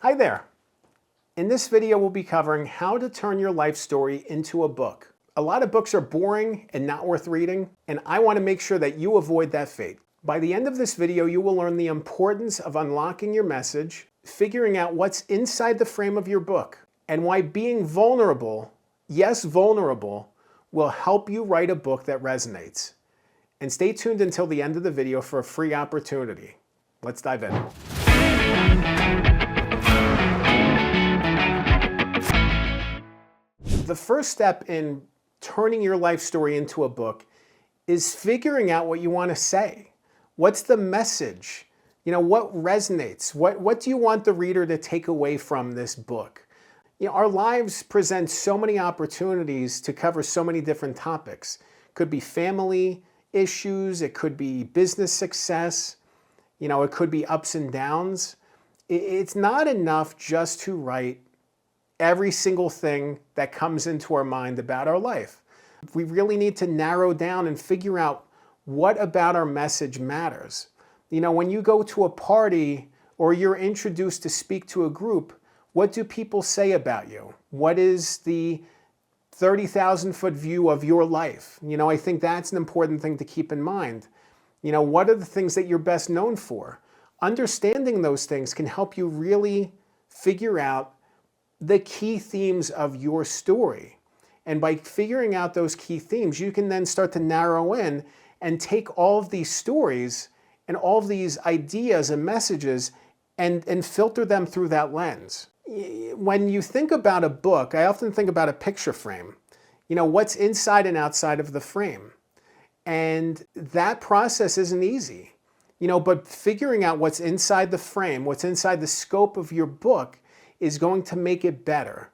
Hi there. In this video, we'll be covering how to turn your life story into a book. A lot of books are boring and not worth reading, and I want to make sure that you avoid that fate. By the end of this video, you will learn the importance of unlocking your message, figuring out what's inside the frame of your book, and why being vulnerable, yes, vulnerable, will help you write a book that resonates. And stay tuned until the end of the video for a free opportunity. Let's dive in. The first step in turning your life story into a book is figuring out what you want to say. What's the message? What resonates? What do you want the reader to take away from this book? Our lives present so many opportunities to cover so many different topics. It could be family issues, it could be business success, it could be ups and downs. It's not enough just to write every single thing that comes into our mind about our life. We really need to narrow down and figure out what about our message matters. When you go to a party or you're introduced to speak to a group, what do people say about you? What is the 30,000-foot view of your life? I think that's an important thing to keep in mind. What are the things that you're best known for? Understanding those things can help you really figure out the key themes of your story. And by figuring out those key themes, you can then start to narrow in and take all of these stories and all of these ideas and messages and filter them through that lens. When you think about a book, I often think about a picture frame. What's inside and outside of the frame. And that process isn't easy. But figuring out what's inside the frame, what's inside the scope of your book is going to make it better.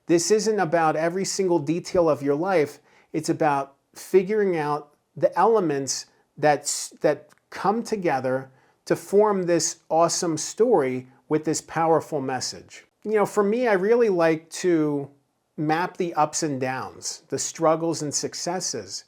This isn't about every single detail of your life. It's about figuring out the elements that come together to form this awesome story with this powerful message. For me, I really like to map the ups and downs, the struggles and successes,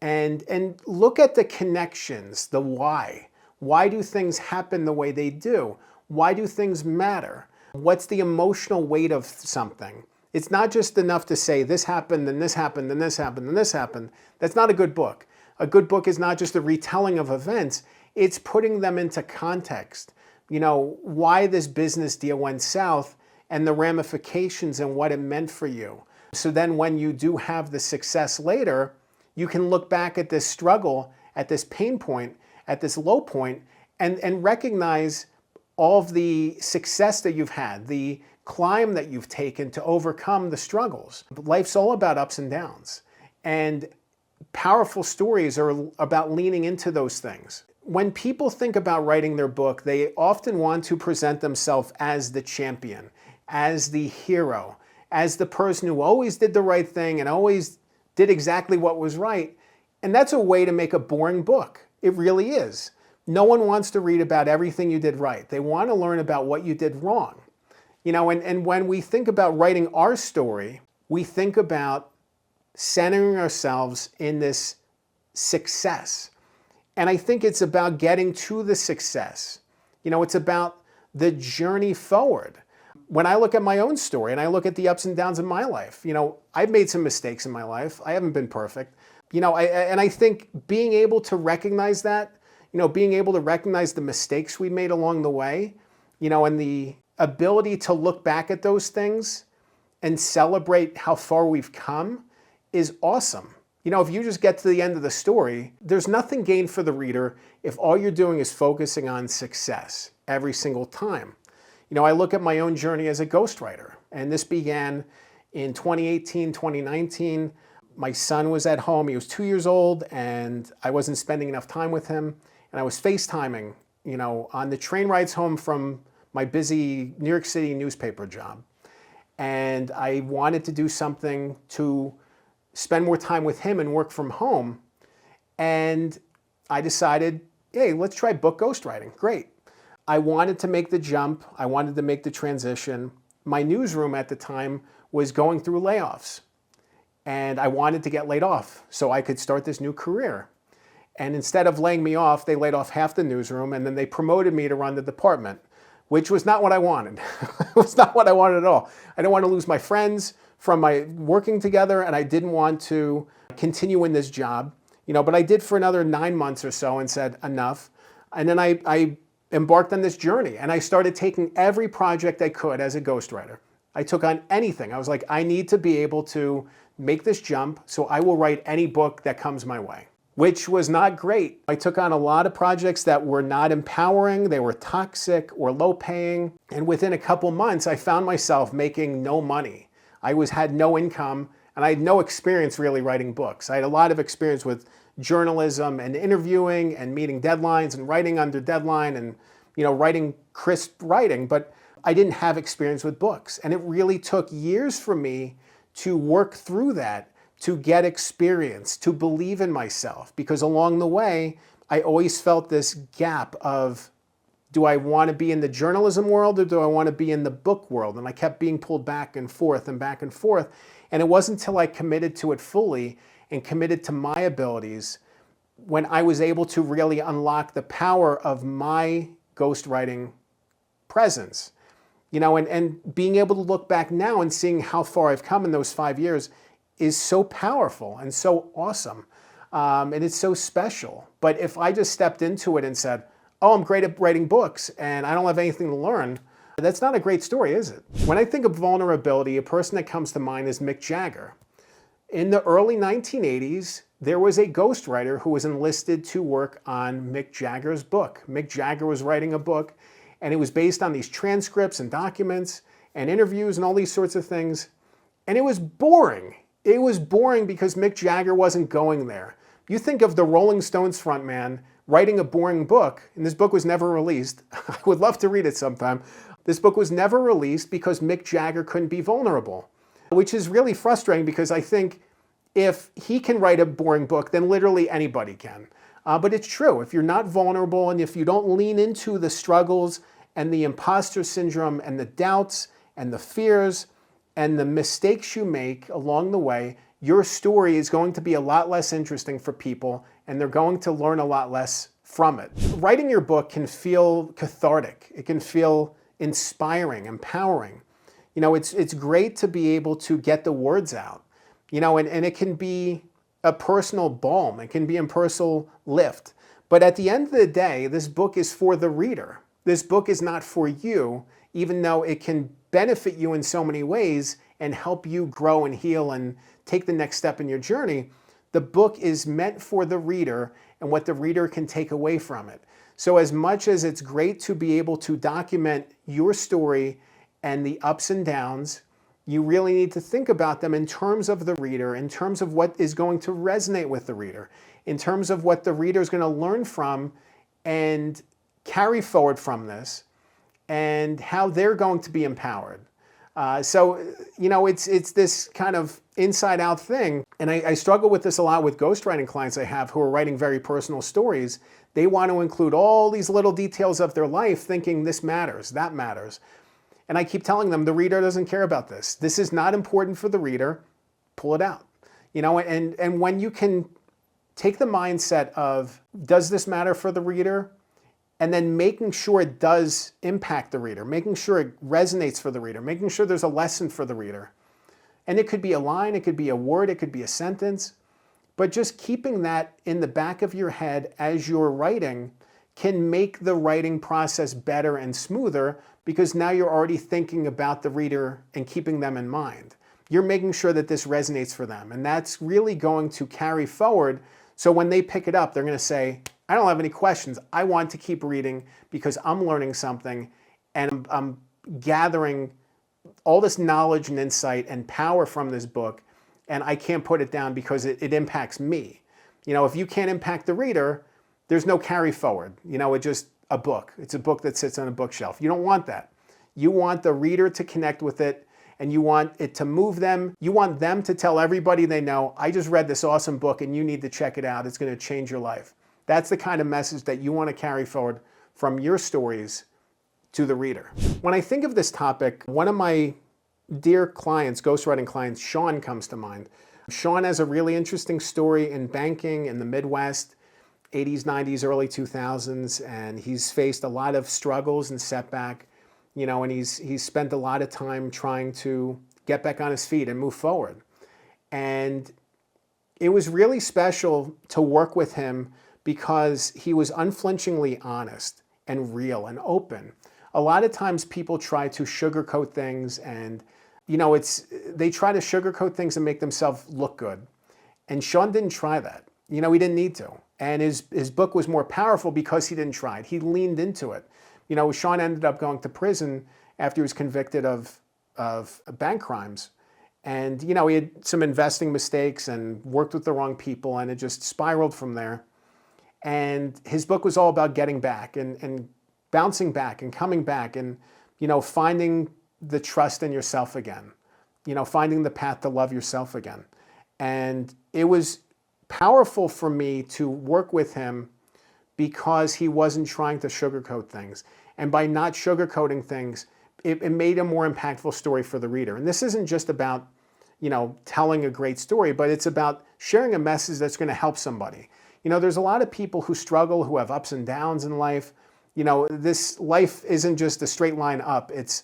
and look at the connections, the why. Why do things happen the way they do? Why do things matter? What's the emotional weight of something? It's not just enough to say this happened and this happened and this happened and this happened. That's not a good book. A good book is not just a retelling of events. It's putting them into context. Why this business deal went south and the ramifications and what it meant for you. So then when you do have the success later, you can look back at this struggle, at this pain point, at this low point, and recognize all of the success that you've had, the climb that you've taken to overcome the struggles. Life's all about ups and downs. And powerful stories are about leaning into those things. When people think about writing their book, they often want to present themselves as the champion, as the hero, as the person who always did the right thing and always did exactly what was right. And that's a way to make a boring book. It really is. No one wants to read about everything you did right. They want to learn about what you did wrong. And when we think about writing our story, we think about centering ourselves in this success. And I think it's about getting to the success. It's about the journey forward. When I look at my own story and I look at the ups and downs of my life, I've made some mistakes in my life. I haven't been perfect. I think being able to recognize that, being able to recognize the mistakes we made along the way, and the ability to look back at those things and celebrate how far we've come is awesome. If you just get to the end of the story, there's nothing gained for the reader if all you're doing is focusing on success every single time. I look at my own journey as a ghostwriter, and this began in 2018, 2019. My son was at home. He was 2 years old, and I wasn't spending enough time with him. And I was FaceTiming, on the train rides home from my busy New York City newspaper job. And I wanted to do something to spend more time with him and work from home. And I decided, hey, let's try book ghostwriting. Great. I wanted to make the jump. I wanted to make the transition. My newsroom at the time was going through layoffs. And I wanted to get laid off so I could start this new career. And instead of laying me off, they laid off half the newsroom, and then they promoted me to run the department, which was not what I wanted. It was not what I wanted at all. I didn't want to lose my friends from my working together, and I didn't want to continue in this job, but I did for another 9 months or so and said enough. And then I embarked on this journey, and I started taking every project I could as a ghostwriter. I took on anything. I was like, I need to be able to make this jump, so I will write any book that comes my way, which was not great. I took on a lot of projects that were not empowering, they were toxic or low paying, and within a couple months, I found myself making no money. I had no income, and I had no experience really writing books. I had a lot of experience with journalism and interviewing and meeting deadlines and writing under deadline and writing crisp writing, but I didn't have experience with books. And it really took years for me to work through that, to get experience, to believe in myself, because along the way, I always felt this gap of, do I want to be in the journalism world or do I want to be in the book world? And I kept being pulled back and forth and back and forth. And it wasn't until I committed to it fully and committed to my abilities when I was able to really unlock the power of my ghostwriting presence. And being able to look back now and seeing how far I've come in those 5 years is so powerful and so awesome. And it's so special. But if I just stepped into it and said, oh, I'm great at writing books and I don't have anything to learn, that's not a great story, is it? When I think of vulnerability, a person that comes to mind is Mick Jagger. In the early 1980s, there was a ghostwriter who was enlisted to work on Mick Jagger's book. Mick Jagger was writing a book, and it was based on these transcripts and documents and interviews and all these sorts of things. And it was boring. It was boring because Mick Jagger wasn't going there. You think of the Rolling Stones frontman writing a boring book, and this book was never released. I would love to read it sometime. This book was never released because Mick Jagger couldn't be vulnerable, which is really frustrating because I think if he can write a boring book, then literally anybody can. But it's true. If you're not vulnerable and if you don't lean into the struggles and the imposter syndrome and the doubts and the fears and the mistakes you make along the way, your story is going to be a lot less interesting for people and they're going to learn a lot less from it. Writing your book can feel cathartic. It can feel inspiring, empowering. It's great to be able to get the words out, and it can be a personal balm. It can be a personal lift. But at the end of the day, this book is for the reader. This book is not for you, even though it can benefit you in so many ways and help you grow and heal and take the next step in your journey. The book is meant for the reader and what the reader can take away from it. So as much as it's great to be able to document your story and the ups and downs, you really need to think about them in terms of the reader, in terms of what is going to resonate with the reader, in terms of what the reader is going to learn from and carry forward from this, and how they're going to be empowered. It's this kind of inside-out thing, and I struggle with this a lot with ghostwriting clients I have who are writing very personal stories. They want to include all these little details of their life, thinking this matters, that matters. And I keep telling them the reader doesn't care about this. This is not important for the reader. Pull it out. And when you can take the mindset of, does this matter for the reader? And then making sure it does impact the reader, making sure it resonates for the reader, making sure there's a lesson for the reader. And it could be a line, it could be a word, it could be a sentence. But just keeping that in the back of your head as you're writing can make the writing process better and smoother because now you're already thinking about the reader and keeping them in mind. You're making sure that this resonates for them. And that's really going to carry forward. So when they pick it up, they're going to say, I don't have any questions. I want to keep reading because I'm learning something and I'm gathering all this knowledge and insight and power from this book, and I can't put it down because it impacts me. If you can't impact the reader, there's no carry forward. It's just a book. It's a book that sits on a bookshelf. You don't want that. You want the reader to connect with it, and you want it to move them. You want them to tell everybody they know, I just read this awesome book and you need to check it out. It's going to change your life. That's the kind of message that you want to carry forward from your stories to the reader. When I think of this topic, one of my dear clients, ghostwriting clients, Sean, comes to mind. Sean has a really interesting story in banking in the Midwest, 80s, 90s, early 2000s, and he's faced a lot of struggles and setback. and he's spent a lot of time trying to get back on his feet and move forward. And it was really special to work with him because he was unflinchingly honest and real and open. A lot of times people try to sugarcoat things, and they try to sugarcoat things and make themselves look good. And Sean didn't try that. He didn't need to. And his book was more powerful because he didn't try it. He leaned into it. Sean ended up going to prison after he was convicted of bank crimes. And, he had some investing mistakes and worked with the wrong people, and it just spiraled from there. And his book was all about getting back and bouncing back and coming back and, finding the trust in yourself again, finding the path to love yourself again. And it was powerful for me to work with him because he wasn't trying to sugarcoat things. And by not sugarcoating things, it made a more impactful story for the reader. And this isn't just about, telling a great story, but it's about sharing a message that's going to help somebody. There's a lot of people who struggle, who have ups and downs in life. This life isn't just a straight line up. It's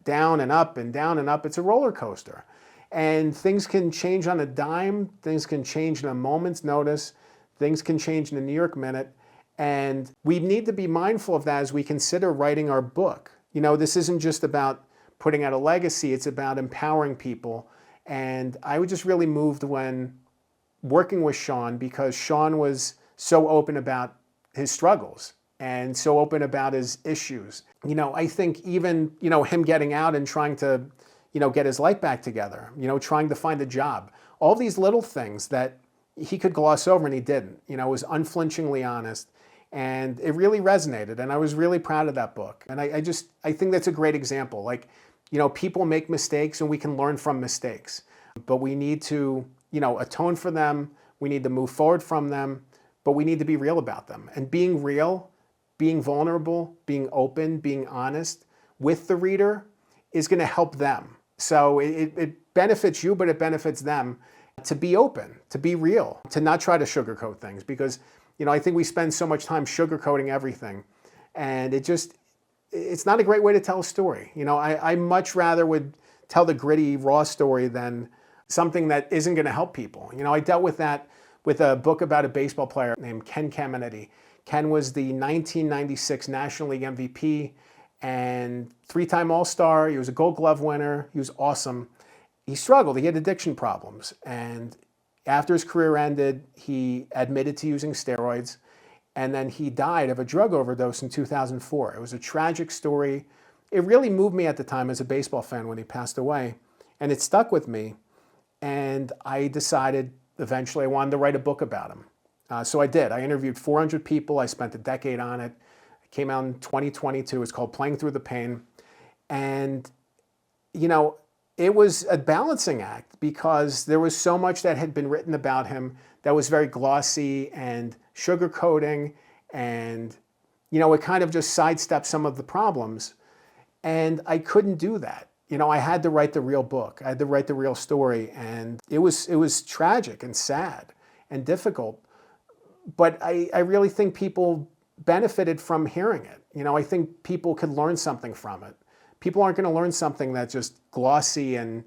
down and up and down and up. It's a roller coaster. And things can change on a dime. Things can change in a moment's notice. Things can change in a New York minute. And we need to be mindful of that as we consider writing our book. This isn't just about putting out a legacy. It's about empowering people. And I was just really moved when working with Sean, because Sean was so open about his struggles and so open about his issues. I think even, him getting out and trying to, get his life back together, trying to find a job, all these little things that he could gloss over and he didn't, was unflinchingly honest. And it really resonated. And I was really proud of that book. And I think that's a great example. Like, people make mistakes and we can learn from mistakes, but we need to, atone for them. We need to move forward from them, but we need to be real about them. And being real, being vulnerable, being open, being honest with the reader is going to help them. So it benefits you, but it benefits them to be open, to be real, to not try to sugarcoat things, because, I think we spend so much time sugarcoating everything, and it's not a great way to tell a story. I much rather would tell the gritty, raw story than something that isn't going to help people. I dealt with that with a book about a baseball player named Ken Caminiti. Ken was the 1996 National League MVP and 3-time All-Star. He was a Gold Glove winner. He was awesome. He struggled. He had addiction problems. And after his career ended, he admitted to using steroids. And then he died of a drug overdose in 2004. It was a tragic story. It really moved me at the time as a baseball fan when he passed away. And it stuck with me. And I decided eventually I wanted to write a book about him. So I did. I interviewed 400 people. I spent a decade on it. It came out in 2022. It's called Playing Through the Pain. And, it was a balancing act because there was so much that had been written about him that was very glossy and sugarcoating, and, it kind of just sidestepped some of the problems. And I couldn't do that. I had to write the real book. I had to write the real story. And it was tragic and sad and difficult. But I really think people benefited from hearing it. I think people could learn something from it. People aren't going to learn something that's just glossy and,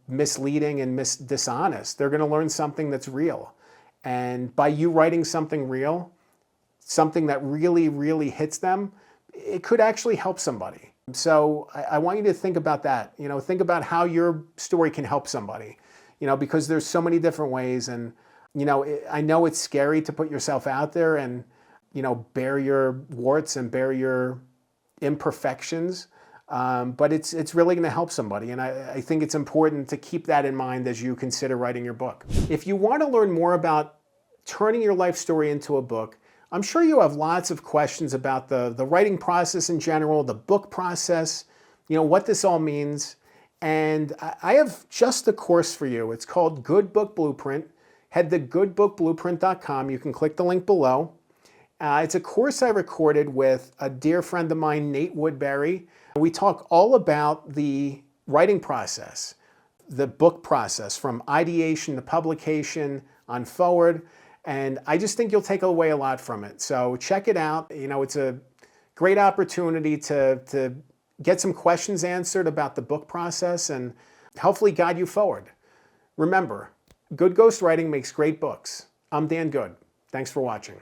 misleading and dishonest. They're going to learn something that's real. And by you writing something real, something that really, really hits them, it could actually help somebody. So I want you to think about that. Think about how your story can help somebody, because there's so many different ways. And, I know it's scary to put yourself out there and, bear your warts and bear your imperfections. But it's really going to help somebody. And I think it's important to keep that in mind as you consider writing your book. If you want to learn more about turning your life story into a book, I'm sure you have lots of questions about the writing process in general, the book process, what this all means. And I have just the course for you. It's called Good Book Blueprint. Head to goodbookblueprint.com. You can click the link below. It's a course I recorded with a dear friend of mine, Nate Woodbury. We talk all about the writing process, the book process, from ideation to publication on forward. And I just think you'll take away a lot from it. So check it out. It's a great opportunity to get some questions answered about the book process, and hopefully guide you forward. Remember, good ghostwriting makes great books. I'm Dan Good. Thanks for watching.